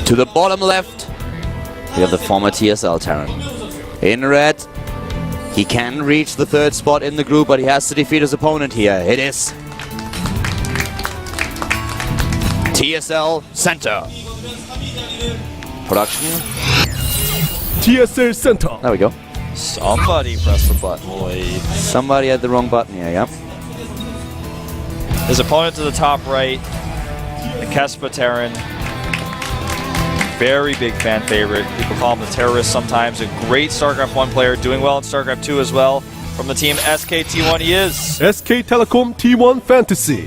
To the bottom left, we have the former TSL Terran. In red, he can reach the 3rd spot in the group, but he has to defeat his opponent here. It is TSL Center. Production. TSL Center. There we go. Somebody pressed the button late. Somebody had the wrong button here, yeah. His opponent to the top right, the Kespa Terran. Very big fan favorite. People call him the terrorist sometimes. A great StarCraft 1 player, doing well in StarCraft 2 as well. From the team SKT1 he is. SK Telecom T1 Fantasy.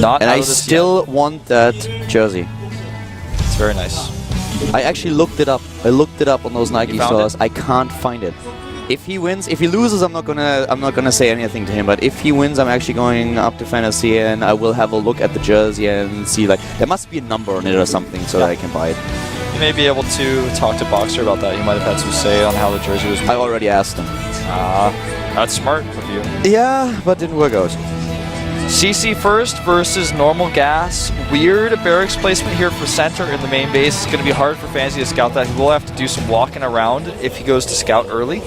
Not And out I of this still want that jersey. yet. It's very nice. I actually looked it up. I looked it up on those Nike You found stores. it? I can't find it. If he wins, if he loses, I'm not gonna say anything to him. But if he wins, I'm actually going up to Fantasy and I will have a look at the jersey and see, like, there must be a number on it or something so that I can buy it. You may be able to talk to Boxer about that. You might have had some say on how the jersey was made. I already asked him. That's smart of you. Yeah, but didn't work out. CC first versus normal gas. Weird barracks placement here for center in the main base. It's going to be hard for Fantasy to scout that. He will have to do some walking around if he goes to scout early.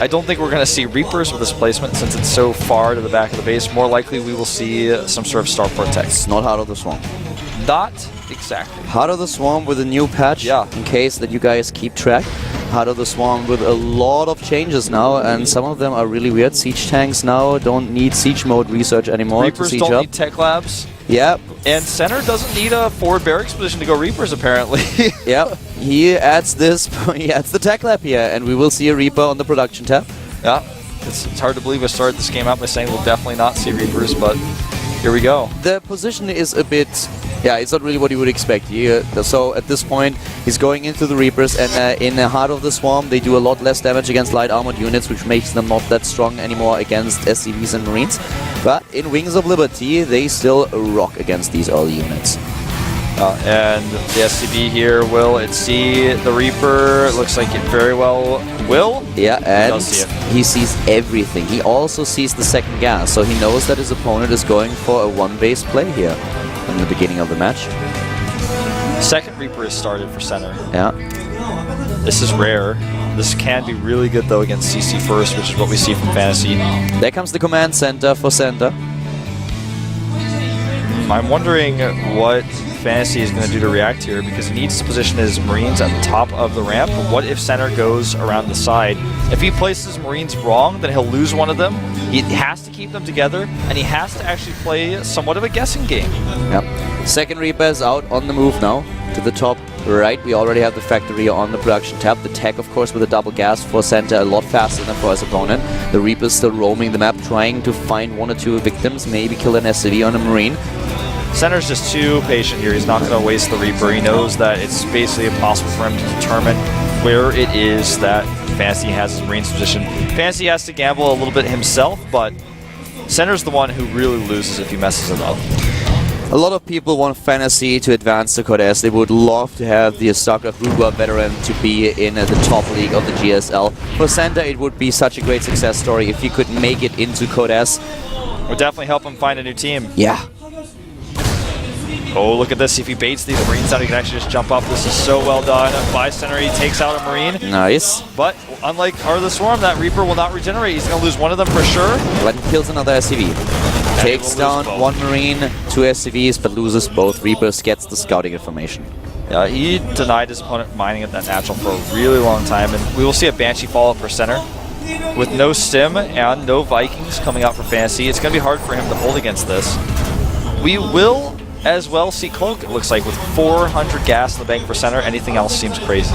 I don't think we're going to see Reapers with this placement since it's so far to the back of the base. More likely we will see some sort of starport tech. It's not Heart of the Swarm. Not exactly. Heart of the Swarm with a new patch, Yeah. in case that you guys keep track. Heart of the Swarm with a lot of changes now, and some of them are really weird. Siege tanks now don't need siege mode research anymore Reapers to siege don't up. need tech labs. Yep. And center doesn't need a forward barracks position to go Reapers apparently. Yep. He adds this. He adds the tech lab here, and we will see a Reaper on the production tab. Yeah. It's hard to believe I started this game out by saying we'll definitely not see Reapers, but here we go. The position is a bit, yeah, it's not really what you would expect. So at this point, he's going into the Reapers, and in the Heart of the Swarm, they do a lot less damage against light armored units, which makes them not that strong anymore against SCVs and Marines. But in Wings of Liberty, they still rock against these early units. And the SCB here will it see the Reaper? Looks like it very well will. Yeah, and does see it. he sees everything. He also sees the second gas, so he knows that his opponent is going for a one-base play here in the beginning of the match. Second Reaper is started for center. Yeah. This is rare. This can be really good though against CC first, which is what we see from Fantasy. There comes the command center for center. I'm wondering what Fantasy is going to do to react here, because he needs to position his Marines at the top of the ramp. But what if center goes around the side? If he places Marines wrong, then he'll lose one of them. He has to keep them together, and he has to actually play somewhat of a guessing game. Yep. Second Reaper is out on the move now to the top right. We already have the factory on the production tab. The tech, of course, with a double gas for center, a lot faster than for his opponent. The Reaper is still roaming the map, trying to find one or two victims, maybe kill an SCV on a Marine. Center's just too patient here. He's not going to waste the Reaper. He knows that it's basically impossible for him to determine where it is that Fantasy has his Marines position. Fantasy has to gamble a little bit himself, but Center's the one who really loses if he messes it up. A lot of people want Fantasy to advance to Code S. They would love to have the StarCraft Ruba veteran to be in the top league of the GSL. For Center, it would be such a great success story if he could make it into Code S. Would definitely help him find a new team. Yeah. Oh, look at this. If he baits these Marines out, he can actually just jump up. This is so well done. By center, he takes out a Marine. Nice. But unlike Heart of the Swarm, that Reaper will not regenerate. He's going to lose one of them for sure. But he kills another SCV. Takes down one Marine, two SCVs, but loses both Reapers, gets the scouting information. Yeah, he denied his opponent mining at that natural for a really long time, and we will see a Banshee follow-up for center. With no Stim and no Vikings coming out for Fantasy, it's going to be hard for him to hold against this. We will as well see Cloak, it looks like, with 400 gas in the bank for center. Anything else seems crazy.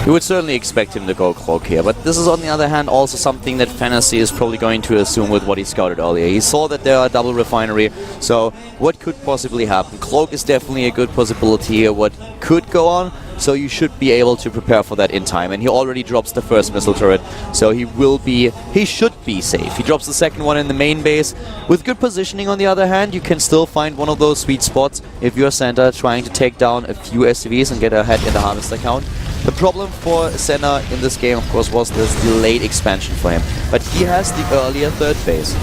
You would certainly expect him to go Cloak here, but this is on the other hand also something that Fantasy is probably going to assume with what he scouted earlier. He saw that there are double refinery, so what could possibly happen? Cloak is definitely a good possibility here. What could go on? so you should be able to prepare for that in time. And he already drops the first missile turret, so he should be safe. He drops the second one in the main base. With good positioning, on the other hand, you can still find one of those sweet spots if you're Santa trying to take down a few SCVs and get ahead in the harvester count. The problem for Senna in this game, of course, was this delayed expansion for him, but he has the earlier third phase.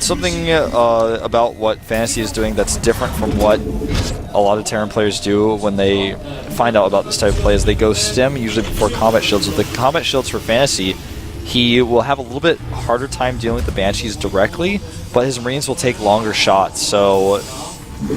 Something about what Fantasy is doing that's different from what a lot of Terran players do when they find out about this type of play is they go stim usually before combat shields. With the combat shields for Fantasy, he will have a little bit harder time dealing with the Banshees directly, but his Marines will take longer shots. So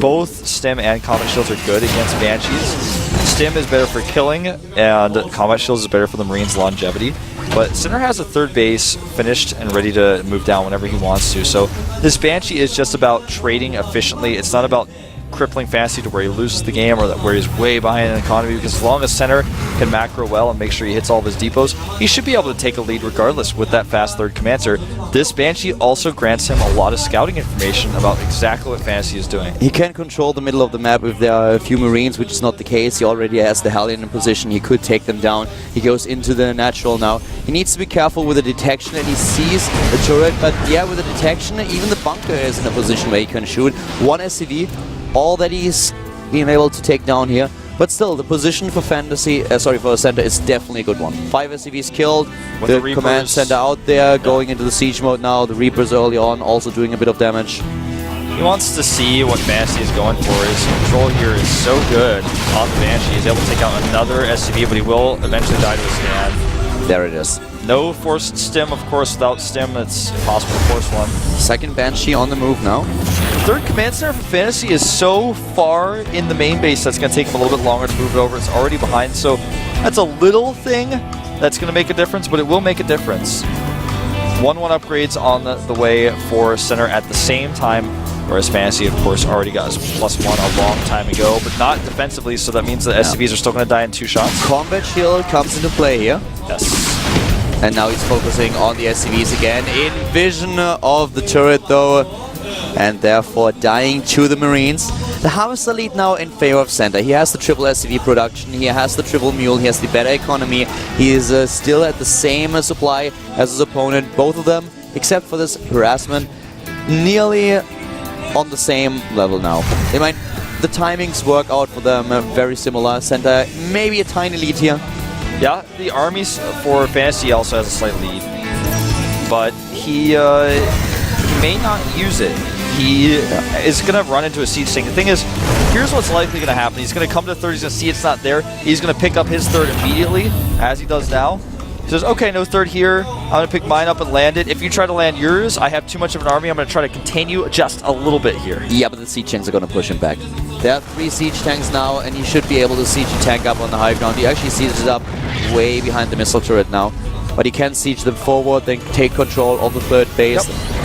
both stim and combat shields are good against Banshees. Stim is better for killing, and combat shields is better for the Marines' longevity. But Sinner has a third base finished and ready to move down whenever he wants to. So this Banshee is just about trading efficiently. It's not about crippling Fantasy to where he loses the game or where he's way behind in economy, because as long as Center can macro well and make sure he hits all of his depots, he should be able to take a lead regardless with that fast third commander. This Banshee also grants him a lot of scouting information about exactly what Fantasy is doing. He can control the middle of the map if there are a few Marines, which is not the case. He already has the Hellion in position. He could take them down. He goes into the natural now. He needs to be careful with the detection, and he sees the turret, but yeah, with the detection, even the bunker is in a position where he can shoot. One SCV, all that he's been able to take down here. But still, the position for for Center is definitely a good one. 5 SCVs killed, with the command center out there, going into the siege mode now. The Reapers early on, also doing a bit of damage. He wants to see what Fantasy is going for. His control here is so good on the Banshee. He's able to take out another SCV, but he will eventually die to a stand. There it is. No forced stim, of course. Without stim, it's impossible to force one. Second Banshee on the move now. Third command center for Fantasy is so far in the main base that's going to take him a little bit longer to move it over. It's already behind, so that's a little thing that's going to make a difference, but it will make a difference. 1-1 upgrades on the way for Center at the same time, whereas Fantasy, of course, already got his +1 a long time ago, but not defensively, so that means the SCVs are still going to die in 2 shots. Combat shield comes into play here. Yes. And now he's focusing on the SCVs again, in vision of the turret though, and therefore dying to the Marines. The Harvester lead now in favor of Center. He has the triple SCV production, he has the triple mule, he has the better economy, he is still at the same supply as his opponent, both of them, except for this harassment, nearly on the same level now. They might, the timings work out for them very similar. Center maybe a tiny lead here. Yeah, the armies for Fantasy also has a slight lead, but he may not use it. He is going to run into a siege tank. The thing is, here's what's likely going to happen. He's going to come to third, he's going to see it's not there. He's going to pick up his third immediately, as he does now. He says, okay, no third here. I'm going to pick mine up and land it. If you try to land yours, I have too much of an army. I'm going to try to contain you just a little bit here. Yeah, but the siege tanks are going to push him back. There are 3 siege tanks now, and he should be able to siege a tank up on the high ground. He actually sieges it up way behind the missile turret now. But he can siege them forward, then take control of the third base. Yep.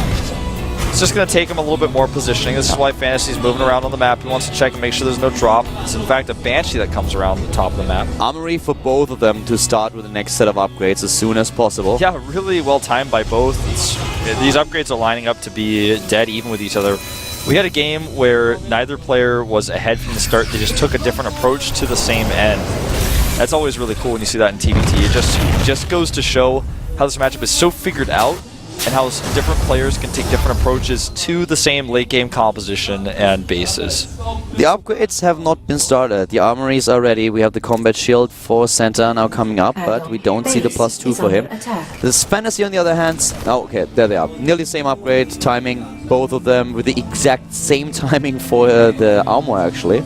It's just going to take him a little bit more positioning. This is why Fantasy's moving around on the map. He wants to check and make sure there's no drop. It's in fact a Banshee that comes around the top of the map. Armory for both of them to start with the next set of upgrades as soon as possible. Yeah, really well timed by both. These upgrades are lining up to be dead even with each other. We had a game where neither player was ahead from the start. They just took a different approach to the same end. That's always really cool when you see that in TVT. It just goes to show how this matchup is so figured out, and how different players can take different approaches to the same late game composition and bases. The upgrades have not been started. The armories are ready. We have the combat shield for Santa now coming up, but we don't see the +2 for him. This Fantasy on the other hand, oh, okay, there they are. Nearly same upgrade, timing, both of them with the exact same timing for the armor actually.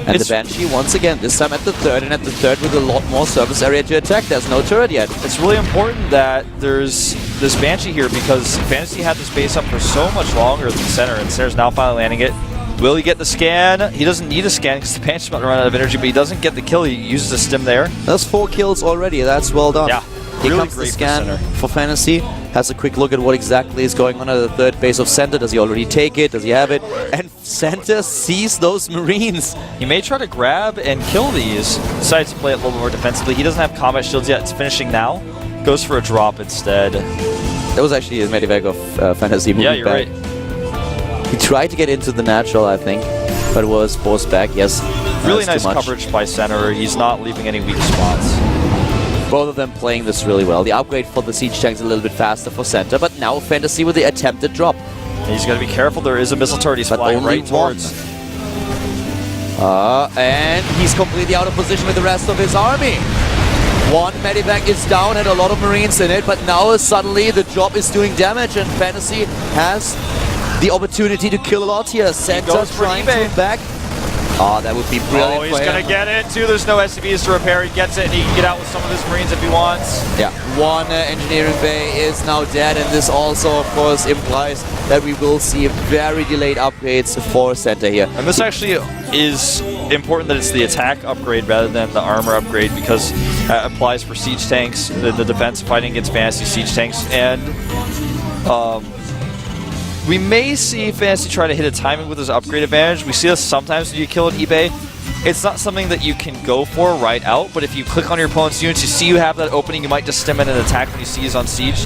And the Banshee once again, this time at the third, and at the third with a lot more surface area to attack. There's no turret yet. It's really important that there's this Banshee here, because Fantasy had this base up for so much longer than Center, and Center's now finally landing it. Will he get the scan? He doesn't need a scan because the Banshee's about to run out of energy, but he doesn't get the kill. He uses a stim there. That's 4 kills already. That's well done. Yeah. Here really comes the great scan for Fantasy. Has a quick look at what exactly is going on at the third base of Center. Does he already take it? Does he have it? And Center sees those Marines. He may try to grab and kill these. Decides to play it a little bit more defensively. He doesn't have combat shields yet. It's finishing now. Goes for a drop instead. That was actually his medivac of Fantasy moving Yeah, you're back. right. He tried to get into the natural, I think, but was forced back, yes. Really That's nice too much. coverage by center. He's not leaving any weak spots. Both of them playing this really well. The upgrade for the siege tanks a little bit faster for center, but now Fantasy with the attempted drop. He's got to be careful. There is a missile turret he's But flying only right towards. And he's completely out of position with the rest of his army. One medivac is down, had a lot of Marines in it, but now suddenly the drop is doing damage and Fantasy has the opportunity to kill a lot here. Center goes for trying eBay. to back. Oh, that would be brilliant. Oh, he's for going to him. get it too. There's no SCVs to repair. He gets it and he can get out with some of his Marines if he wants. Yeah, one engineering bay is now dead, and this also, of course, implies that we will see very delayed upgrades for center here. And this actually is important that it's the attack upgrade rather than the armor upgrade, because that applies for siege tanks, the defense fighting against Fantasy siege tanks, and we may see Fantasy try to hit a timing with his upgrade advantage. We see this sometimes when you kill an eBay. It's not something that you can go for right out, but if you click on your opponent's units, you see you have that opening, you might just stem in an attack when you see he's on siege.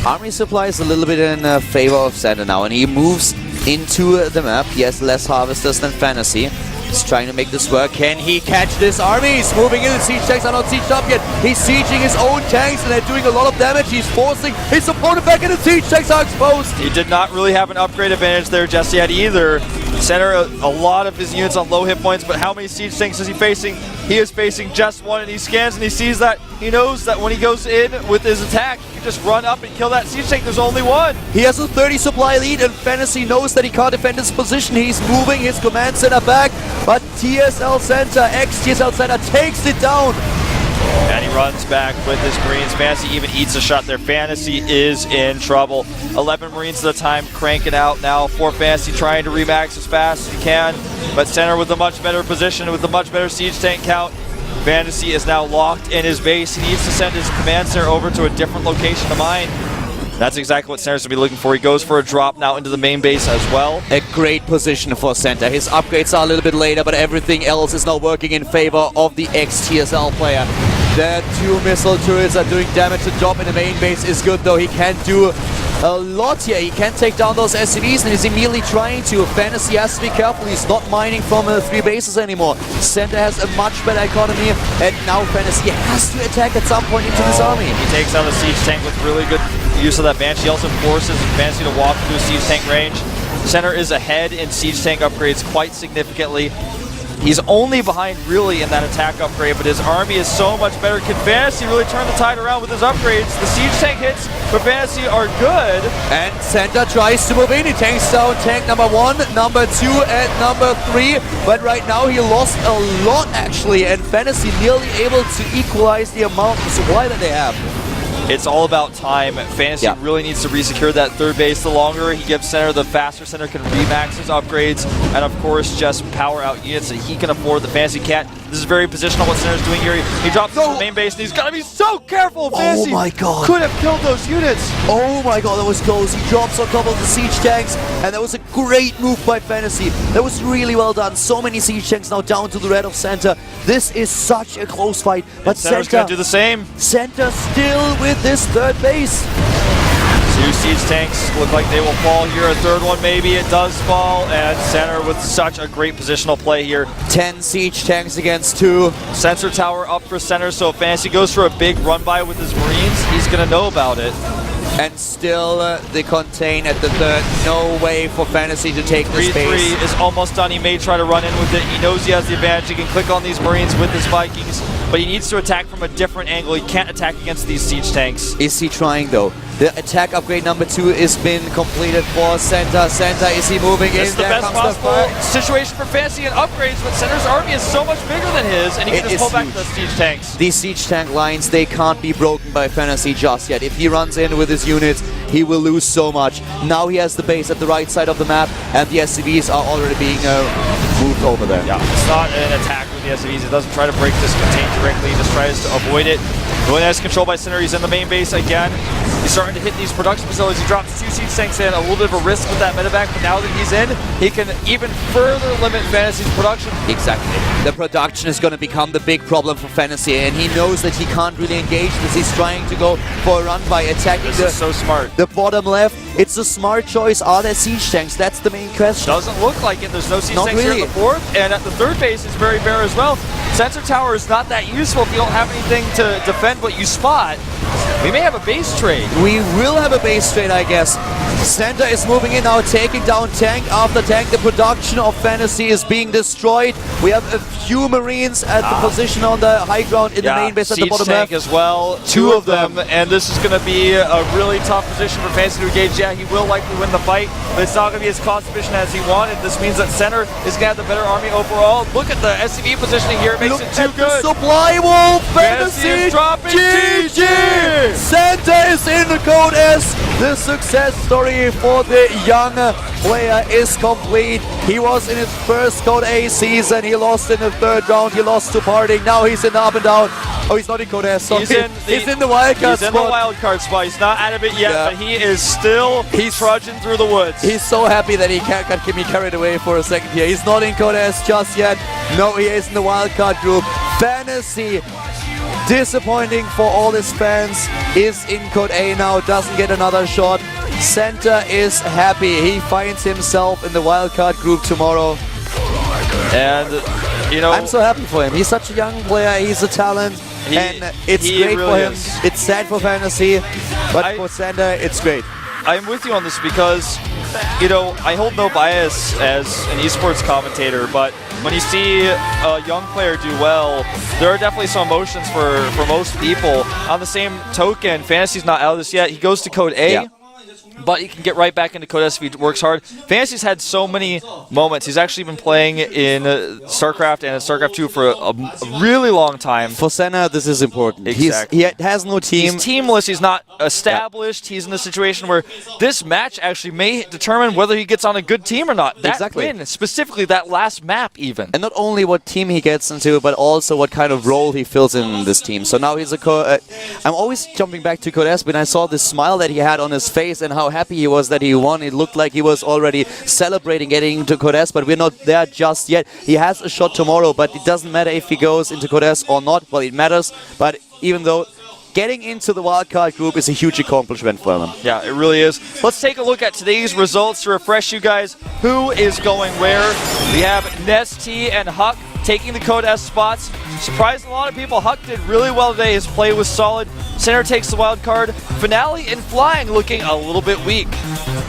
Army supply is a little bit in favor of center now, and he moves into the map. He has less harvesters than Fantasy. He's trying to make this work. Can he catch this army? He's moving in. The siege tanks are not sieged up yet. He's sieging his own tanks, and they're doing a lot of damage. He's forcing his opponent back, and the siege tanks are exposed. He did not really have an upgrade advantage there just yet either. Center a lot of his units on low hit points, but how many siege tanks is he facing? He is facing just one, and he scans and he sees that. He knows that when he goes in with his attack, he can just run up and kill that siege tank. There's only one. He has a 30 supply lead, and Fantasy knows that he can't defend his position. He's moving his command center back, but TSL Center, ex-TSL Center, takes it down. And he runs back with his Marines. Fantasy even eats a shot there. Fantasy is in trouble. 11 Marines at a time, cranking out now for Fantasy, trying to remax as fast as he can. But center with a much better position, with a much better siege tank count. Fantasy is now locked in his base. He needs to send his command center over to a different location to mine. That's exactly what Center's going to be looking for. He goes for a drop now into the main base as well. A great position for Center. His upgrades are a little bit later, but everything else is now working in favor of the ex-TSL player. The two missile turrets are doing damage. The drop in the main base is good, though. He can't do a lot here. He can't take down those SCVs, and he's immediately trying to. Fantasy has to be careful. He's not mining from 3 bases anymore. Center has a much better economy, and now Fantasy has to attack at some point into this army. He takes out a siege tank with really good use of that Banshee. Also forces Fantasy to walk into a siege tank range. Center is ahead in siege tank upgrades quite significantly. He's only behind really in that attack upgrade, but his army is so much better. Can Fantasy really turn the tide around with his upgrades? The siege tank hits for Fantasy are good. And Center tries to move in. He takes down tank number 1, number 2, and number 3. But right now he lost a lot actually, and Fantasy nearly able to equalize the amount of supply that they have. It's all about time. Fantasy really needs to resecure that third base. The longer he gives Center, the faster Center can remax his upgrades, and of course just power out units that he can afford. The Fantasy can't. This is very positional what Center's doing here. He drops to the main base, and he's got to be so careful. Fantasy my God. could have killed those units. Oh my god, that was close. He drops on top of the siege tanks, and that was a great move by Fantasy. That was really well done. So many siege tanks now down to the red of Center. This is such a close fight, but Center's going to do the same. Center still with this third base. 2 siege tanks look like they will fall here. A third one maybe, it does fall, and Center with such a great positional play here. 10 siege tanks against 2. Sensor tower up for Center, so if Fantasy goes for a big run by with his Marines, he's going to know about it. And still they contain at the third. No way for Fantasy to take this base. 3-3 is almost done. He may try to run in with it. He knows he has the advantage. He can click on these Marines with his Vikings, but he needs to attack from a different angle. He can't attack against these siege tanks. Is he trying though? The attack upgrade number 2 has been completed for Center. Center, is he moving in? It's the best possible situation for Fantasy and upgrades, but Center's army is so much bigger than his, and he can just pull back the siege tanks. These siege tank lines, they can't be broken by Fantasy just yet. If he runs in with his units, he will lose so much. Now he has the base at the right side of the map, and the SCVs are already being moved over there. Yeah, it's not an attack with the SCVs. It doesn't try to break this contain directly. He just tries to avoid it. Really nice control by Center. He's in the main base again. He's starting to hit these production facilities. He drops 2 siege tanks in, a little bit of a risk with that medevac, but now that he's in, he can even further limit Fantasy's production. Exactly. The production is going to become the big problem for Fantasy, and he knows that he can't really engage this. He's trying to go for a run by attacking This is so smart. the bottom left. It's a smart choice. Are there siege tanks? That's the main question. Doesn't look like it. There's no siege Not tanks here really. at the 4th, and at the 3rd base is very bare as well. Sensor tower is not that useful if you don't have anything to defend what you spot. We may have a base trade. We will have a base trade, I guess. Center is moving in now, taking down tank after tank. The production of Fantasy is being destroyed. We have a few Marines at the position on the high ground in the main base at the siege bottom tank left. as well. 2 of them, and this is going to be a really tough position for Fantasy to engage. Yeah, he will likely win the fight, but it's not going to be as cost efficient as he wanted. This means that Center is going to have the better army overall. Look at the SCV positioning here. It makes Look it too at good. the supply wall. Fantasy Fantasy is dropping GG. Center is in the code S. The success story for the young player is complete. He was in his first Code A season. He lost in the 3rd round. He lost to Parting. Now he's in the up and down. Oh, he's not in Code S. Sorry. He's in the wildcard spot. He's in the wildcard spot. He's not out of it yet, but he is still trudging through the woods. He's so happy that he can't get me carried away for a second here. He's not in Code S just yet. No, he is in the wildcard group. Fantasy, disappointing for all his fans, is in Code A now, doesn't get another shot. Center is happy. He finds himself in the wildcard group tomorrow. And, you know, I'm so happy for him. He's such a young player. He's a talent. And it's great really for him. is. It's sad for Fantasy, but for Center, it's great. I'm with you on this because, you know, I hold no bias as an esports commentator, but when you see a young player do well, there are definitely some emotions for most people. On the same token, Fantasy's not out of this yet. He goes to Code A. Yeah. But he can get right back into Code S if he works hard. Fantasy's had so many moments. He's actually been playing in StarCraft and StarCraft 2 for a really long time. For Senna, this is important. Exactly. He has no team. He's teamless. He's not established. He's in a situation where this match actually may determine whether he gets on a good team or not. That win, specifically that last map even. And not only what team he gets into, but also what kind of role he fills in this team. So now he's I'm always jumping back to Code S when I saw the smile that he had on his face and how happy he was that he won. It looked like he was already celebrating getting into Code S, but we're not there just yet. He has a shot tomorrow, but it doesn't matter if he goes into Code S or not. Well, it matters, but even though getting into the wildcard group is a huge accomplishment for them. Yeah, it really is. Let's take a look at today's results to refresh you guys. Who is going where? We have Nesty and Huck taking the Code S spots. Surprised a lot of people. Huck did really well today. His play was solid. Center takes the wild card. Finale and Flying looking a little bit weak.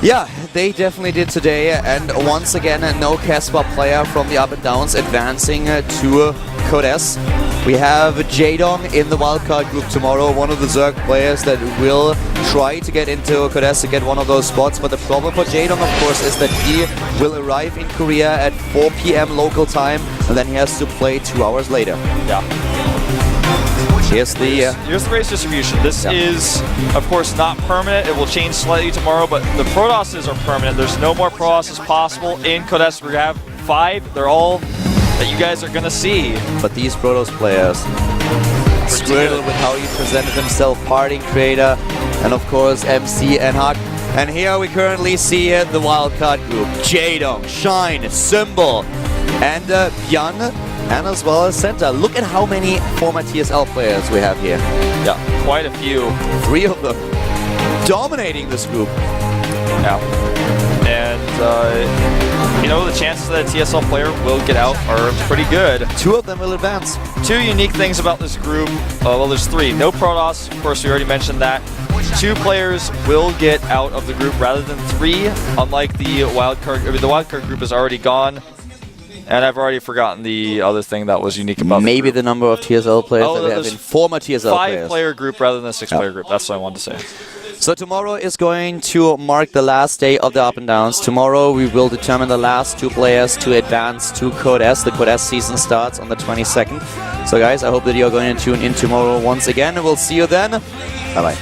Yeah, they definitely did today. And once again, no Casper player from the up and downs advancing to Code S. We have Jadong in the wildcard group tomorrow, one of the Zerg players that will try to get into Code S to get one of those spots. But the problem for Jadong, of course, is that he will arrive in Korea at 4 p.m. local time, and then he has to play 2 hours later. Yeah. Here's the race distribution. This is, of course, not permanent. It will change slightly tomorrow, but the Protosses are permanent. There's no more Protosses possible in Code S. We have 5. They're all that you guys are going to see. But these Protoss players, Skrill with how he presented himself, Parting Creator, and of course MC and Huck. And here we currently see the wildcard group. Jadong, Shine, Symbol, and Bjan, and as well as Center. Look at how many former TSL players we have here. Yeah, quite a few. 3 of them dominating this group. Yeah. And, you know, the chances that a TSL player will get out are pretty good. 2 of them will advance. 2 unique things about this group. Well, there's 3. No Protoss. Of course, we already mentioned that. 2 players will get out of the group rather than 3, unlike the wildcard. I mean, the wildcard group is already gone. And I've already forgotten the other thing that was unique about maybe the number of TSL players that we have in former TSL players. 5-player group rather than a 6-player group. That's what I wanted to say. So tomorrow is going to mark the last day of the up and downs. Tomorrow we will determine the last 2 players to advance to Code S. The Code S season starts on the 22nd. So guys, I hope that you're going to tune in tomorrow once again, and we'll see you then. Bye-bye.